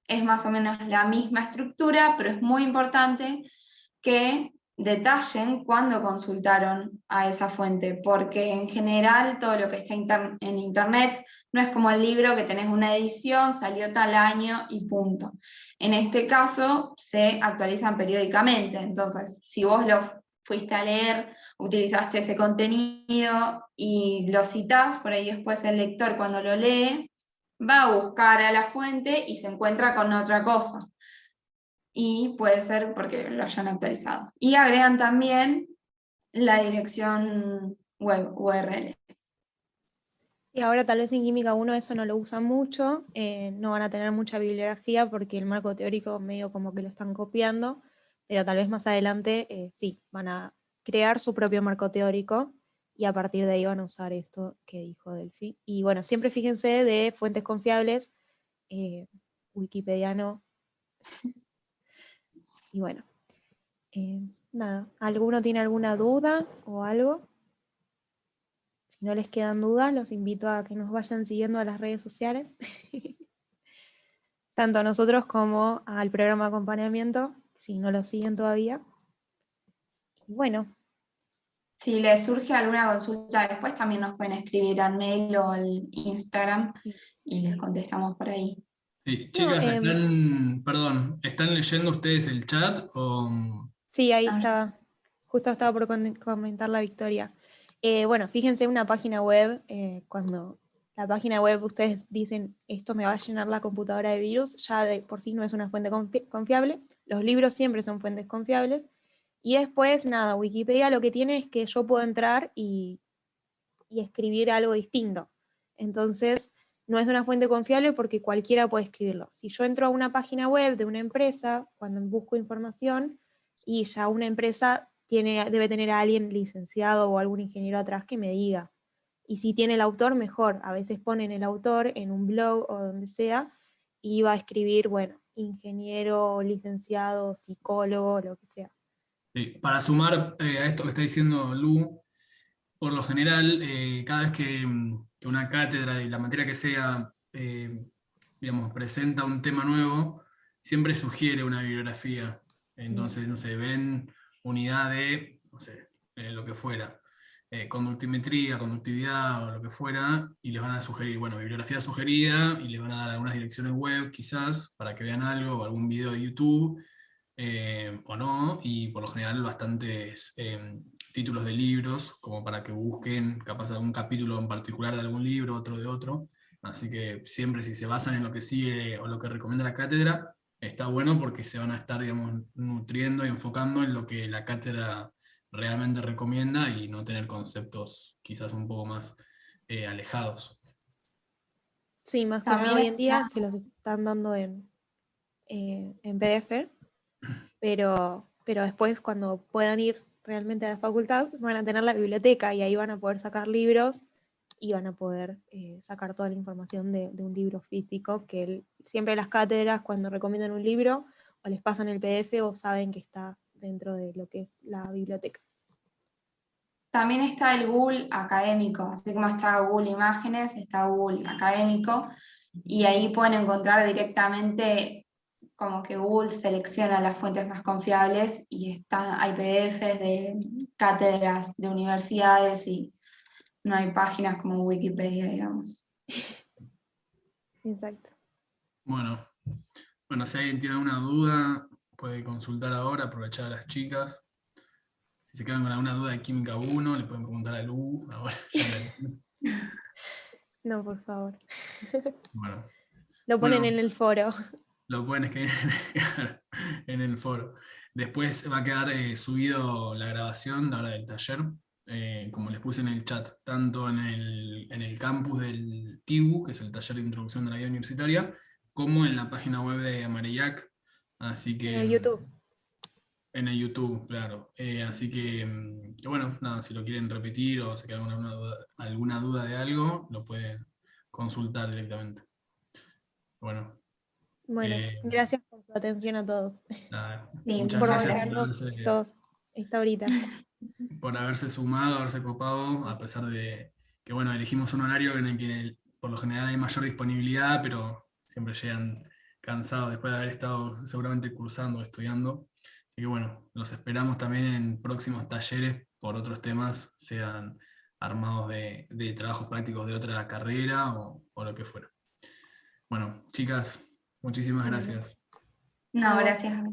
es más o menos la misma estructura, pero es muy importante que detallen cuándo consultaron a esa fuente, porque en general todo lo que está en internet no es como el libro que tenés una edición, salió tal año y punto. En este caso se actualizan periódicamente, entonces si vos lo fuiste a leer, utilizaste ese contenido y lo citás, por ahí después el lector cuando lo lee va a buscar a la fuente y se encuentra con otra cosa. Y puede ser porque lo hayan actualizado. Y agregan también la dirección web, URL. Y ahora tal vez en Química 1 eso no lo usan mucho, no van a tener mucha bibliografía porque el marco teórico medio como que lo están copiando, pero tal vez más adelante sí, van a crear su propio marco teórico y a partir de ahí van a usar esto que dijo Delphi. Y bueno, siempre fíjense de fuentes confiables, Wikipediano. Y bueno, nada, ¿alguno tiene alguna duda o algo? Si no les quedan dudas, los invito a que nos vayan siguiendo a las redes sociales, tanto a nosotros como al programa de acompañamiento, si no lo siguen todavía. Y bueno. Si les surge alguna consulta después, también nos pueden escribir al mail o al Instagram, sí, y les contestamos por ahí. Sí, chicas, ¿están leyendo ustedes el chat? O... Sí, ahí estaba. Justo estaba por comentar la Victoria. Bueno, fíjense una página web, cuando la página web ustedes dicen esto me va a llenar la computadora de virus, ya de por sí no es una fuente confiable. Los libros siempre son fuentes confiables. Y después, nada, Wikipedia lo que tiene es que yo puedo entrar y escribir algo distinto. Entonces, no es una fuente confiable porque cualquiera puede escribirlo. Si yo entro a una página web de una empresa, cuando busco información, y ya una empresa debe tener a alguien licenciado o algún ingeniero atrás que me diga. Y si tiene el autor, mejor. A veces ponen el autor en un blog o donde sea, y va a escribir, bueno, ingeniero, licenciado, psicólogo, lo que sea. Sí, para sumar a esto que está diciendo Lu, por lo general, cada vez que una cátedra y la materia que sea, digamos, presenta un tema nuevo, siempre sugiere una bibliografía. Entonces, no sé, ven unidad de, no sé, lo que fuera, conductimetría, conductividad o lo que fuera, y les van a sugerir, bueno, bibliografía sugerida, y les van a dar algunas direcciones web quizás para que vean algo, o algún video de YouTube, o no, y por lo general bastantes títulos de libros, como para que busquen capaz algún capítulo en particular de algún libro, otro de otro. Así que siempre si se basan en lo que sigue o lo que recomienda la cátedra, está bueno porque se van a estar, digamos, nutriendo y enfocando en lo que la cátedra realmente recomienda y no tener conceptos quizás un poco más alejados. Sí, más que nada También hoy en día se los están dando en PDF, pero después cuando puedan ir realmente a la facultad van a tener la biblioteca y ahí van a poder sacar libros y van a poder sacar toda la información de un libro físico, que siempre las cátedras cuando recomiendan un libro o les pasan el PDF o saben que está dentro de lo que es la biblioteca. También está el Google académico, así como está Google Imágenes, está Google académico, y ahí pueden encontrar directamente como que Google selecciona las fuentes más confiables y hay PDFs de cátedras de universidades y no hay páginas como Wikipedia, digamos. Exacto. Bueno, si alguien tiene alguna duda, puede consultar ahora, aprovechar a las chicas. Si se quedan con alguna duda de Química 1, le pueden preguntar a Lu. Ahora ya No, por favor. Bueno, Lo ponen en el foro. lo pueden escribir en el foro. Después va a quedar subido la grabación ahora del taller, como les puse en el chat, tanto en el campus del TIU, que es el taller de introducción de la vida universitaria, como en la página web de Amarellac. Así que, En el YouTube. en el YouTube, claro. Así que, bueno, nada, si lo quieren repetir o se quedan con alguna duda de algo, lo pueden consultar directamente. Bueno. Bueno, gracias por su atención a todos. Nada, Sí, muchas Por muchas gracias gracias. bancarnos esta horita. por haberse sumado, haberse copado, a pesar de que, bueno, elegimos un horario en el que por lo general hay mayor disponibilidad, pero siempre llegan cansados después de haber estado seguramente cursando o estudiando. Así que, bueno, los esperamos también en próximos talleres por otros temas, sean armados de trabajos prácticos de otra carrera o lo que fuera. Bueno, chicas, muchísimas Bueno. gracias. No, gracias.